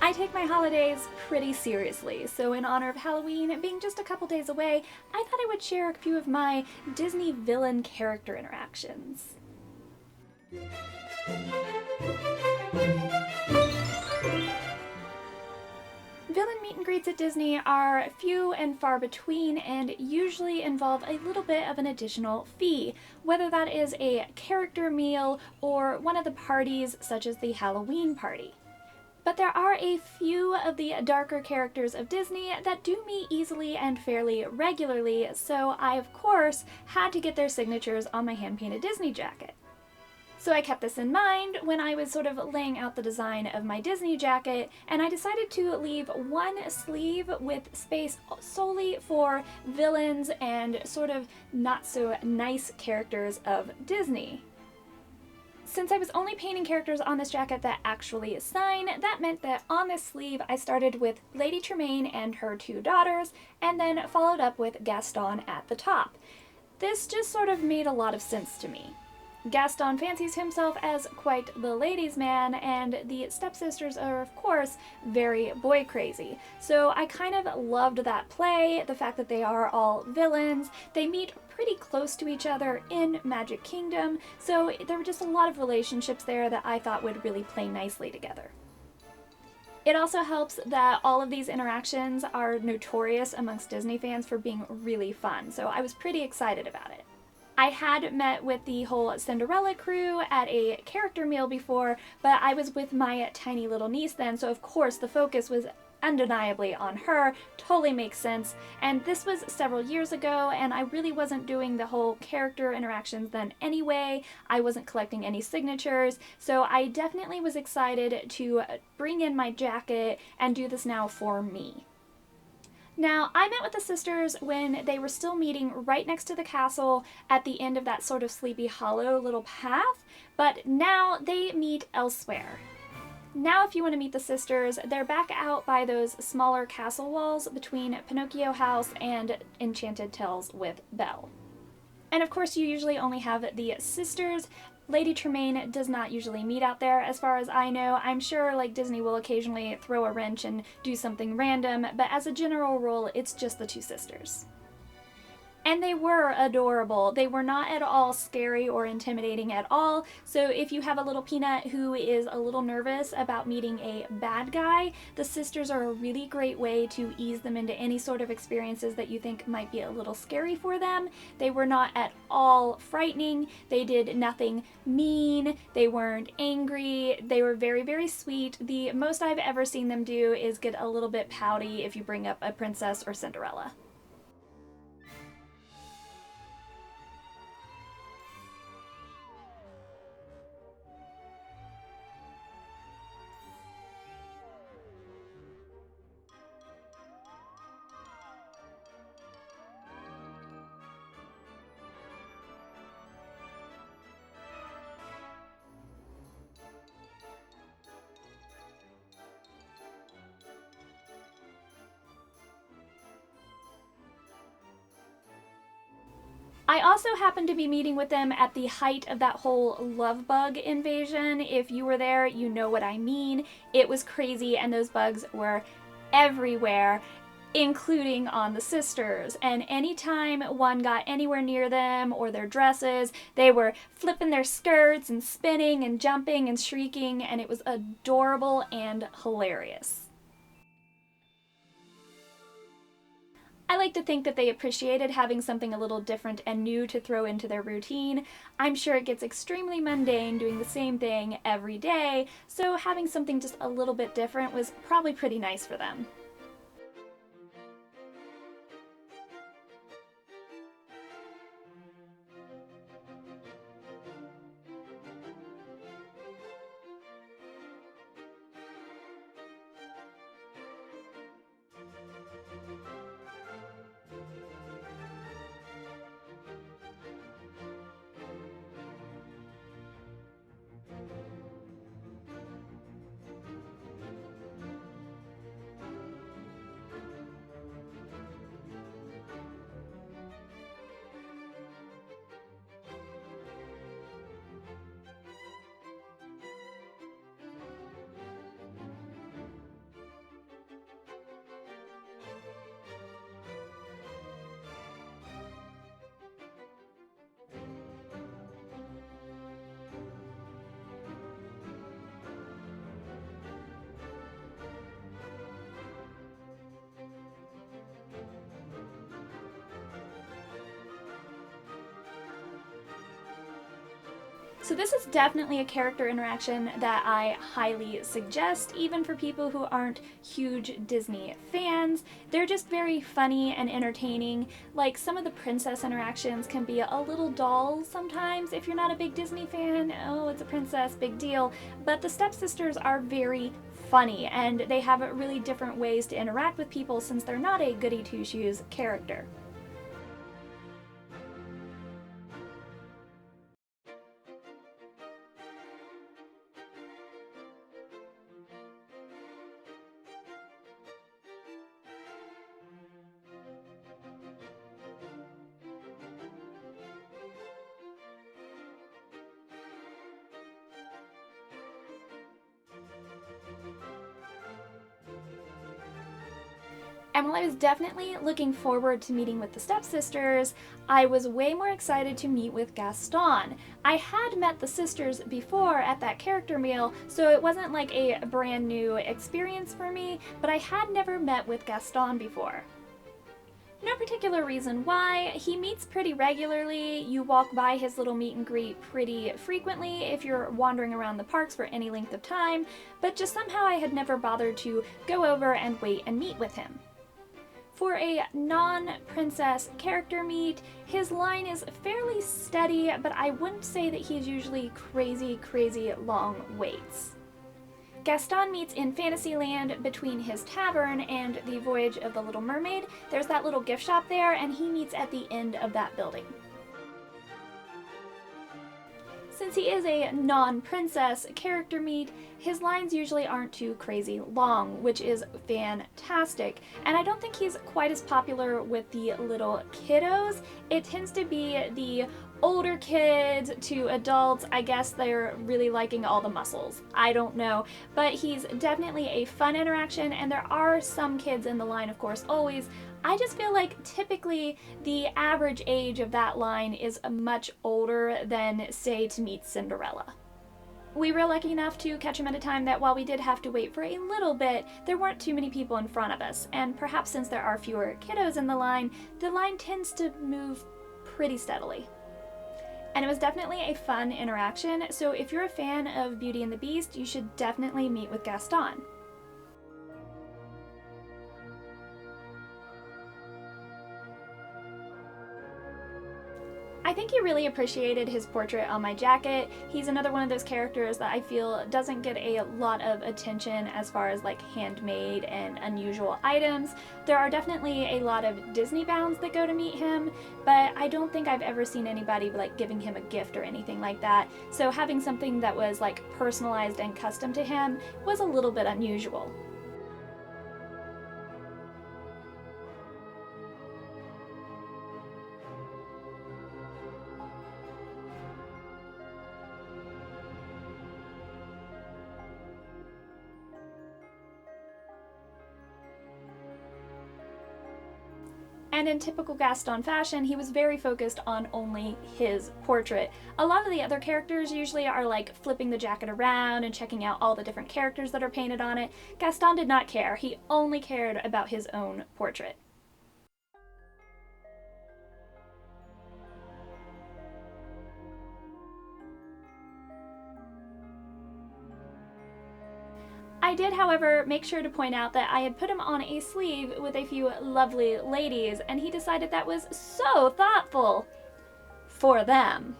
I take my holidays pretty seriously, so in honor of Halloween being just a couple days away, I thought I would share a few of my Disney villain character interactions. Villain meet and greets at Disney are few and far between and usually involve a little bit of an additional fee, whether that is a character meal or one of the parties such as the Halloween party. But there are a few of the darker characters of Disney that do meet easily and fairly regularly, so I of course had to get their signatures on my hand-painted Disney jacket. So I kept this in mind when I was sort of laying out the design of my Disney jacket, and I decided to leave one sleeve with space solely for villains and sort of not so nice characters of Disney. Since I was only painting characters on this jacket that actually sign, that meant that on this sleeve I started with Lady Tremaine and her two daughters, and then followed up with Gaston at the top. This just sort of made a lot of sense to me. Gaston fancies himself as quite the ladies' man, and the stepsisters are, of course, very boy crazy. So I kind of loved that play, the fact that they are all villains. They meet pretty close to each other in Magic Kingdom, so there were just a lot of relationships there that I thought would really play nicely together. It also helps that all of these interactions are notorious amongst Disney fans for being really fun, so I was pretty excited about it. I had met with the whole Cinderella crew at a character meal before, but I was with my tiny little niece then, so of course the focus was undeniably on her. Totally makes sense. And this was several years ago, and I really wasn't doing the whole character interactions then anyway. I wasn't collecting any signatures, so I definitely was excited to bring in my jacket and do this now for me. Now, I met with the sisters when they were still meeting right next to the castle at the end of that sort of Sleepy Hollow little path, but now they meet elsewhere. Now if you want to meet the sisters, they're back out by those smaller castle walls between Pinocchio House and Enchanted Tales with Belle. And of course you usually only have the sisters. Lady Tremaine does not usually meet out there as far as I know. I'm sure like Disney will occasionally throw a wrench and do something random, but as a general rule, it's just the two sisters. And they were adorable. They were not at all scary or intimidating at all. So if you have a little peanut who is a little nervous about meeting a bad guy, the sisters are a really great way to ease them into any sort of experiences that you think might be a little scary for them. They were not at all frightening. They did nothing mean. They weren't angry. They were very, very sweet. The most I've ever seen them do is get a little bit pouty if you bring up a princess or Cinderella. I also happened to be meeting with them at the height of that whole love bug invasion. If you were there, you know what I mean. It was crazy, and those bugs were everywhere, including on the sisters. And anytime one got anywhere near them or their dresses, they were flipping their skirts and spinning and jumping and shrieking, and it was adorable and hilarious. I like to think that they appreciated having something a little different and new to throw into their routine. I'm sure it gets extremely mundane doing the same thing every day, so having something just a little bit different was probably pretty nice for them. So this is definitely a character interaction that I highly suggest, even for people who aren't huge Disney fans. They're just very funny and entertaining. Like, some of the princess interactions can be a little dull sometimes if you're not a big Disney fan. Oh, it's a princess, big deal. But the stepsisters are very funny, and they have really different ways to interact with people since they're not a goody two-shoes character. And while I was definitely looking forward to meeting with the stepsisters, I was way more excited to meet with Gaston. I had met the sisters before at that character meal, so it wasn't like a brand new experience for me, but I had never met with Gaston before. No particular reason why. He meets pretty regularly. You walk by his little meet and greet pretty frequently if you're wandering around the parks for any length of time, but just somehow I had never bothered to go over and wait and meet with him. For a non-princess character meet, his line is fairly steady, but I wouldn't say that he's usually crazy long waits. Gaston meets in Fantasyland between his tavern and the Voyage of the Little Mermaid. There's that little gift shop there, and he meets at the end of that building. Since he is a non-princess character meet, his lines usually aren't too crazy long, which is fantastic. And I don't think he's quite as popular with the little kiddos. It tends to be the older kids to adults. I guess they're really liking all the muscles. I don't know. But he's definitely a fun interaction, and there are some kids in the line, of course, always. I just feel like typically the average age of that line is much older than, say, to meet Cinderella. We were lucky enough to catch him at a time that while we did have to wait for a little bit, there weren't too many people in front of us, and perhaps since there are fewer kiddos in the line tends to move pretty steadily. And it was definitely a fun interaction, so if you're a fan of Beauty and the Beast, you should definitely meet with Gaston. I think he really appreciated his portrait on my jacket. He's another one of those characters that I feel doesn't get a lot of attention as far as like handmade and unusual items. There are definitely a lot of Disney bounds that go to meet him, but I don't think I've ever seen anybody like giving him a gift or anything like that. So having something that was like personalized and custom to him was a little bit unusual. And in typical Gaston fashion, he was very focused on only his portrait. A lot of the other characters usually are like flipping the jacket around and checking out all the different characters that are painted on it. Gaston did not care. He only cared about his own portrait. I did, however, make sure to point out that I had put him on a sleeve with a few lovely ladies, and he decided that was so thoughtful for them.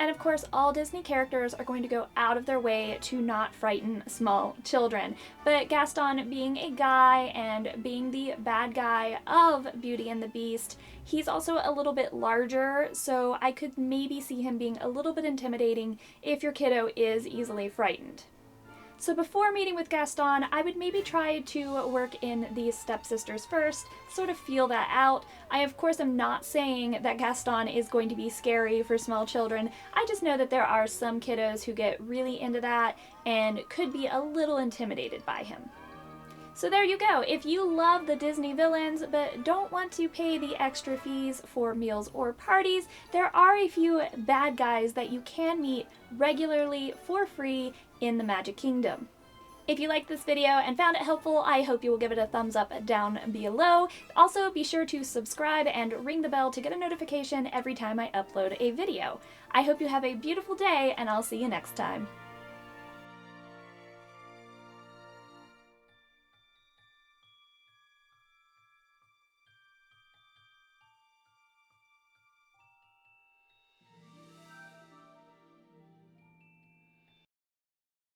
And of course, all Disney characters are going to go out of their way to not frighten small children. But Gaston, being a guy and being the bad guy of Beauty and the Beast, he's also a little bit larger, so I could maybe see him being a little bit intimidating if your kiddo is easily frightened. So before meeting with Gaston, I would maybe try to work in the stepsisters first, sort of feel that out. I of course am not saying that Gaston is going to be scary for small children. I just know that there are some kiddos who get really into that and could be a little intimidated by him. So there you go. If you love the Disney villains but don't want to pay the extra fees for meals or parties, there are a few bad guys that you can meet regularly for free in the Magic Kingdom. If you liked this video and found it helpful, I hope you will give it a thumbs up down below. Also, be sure to subscribe and ring the bell to get a notification every time I upload a video. I hope you have a beautiful day, and I'll see you next time.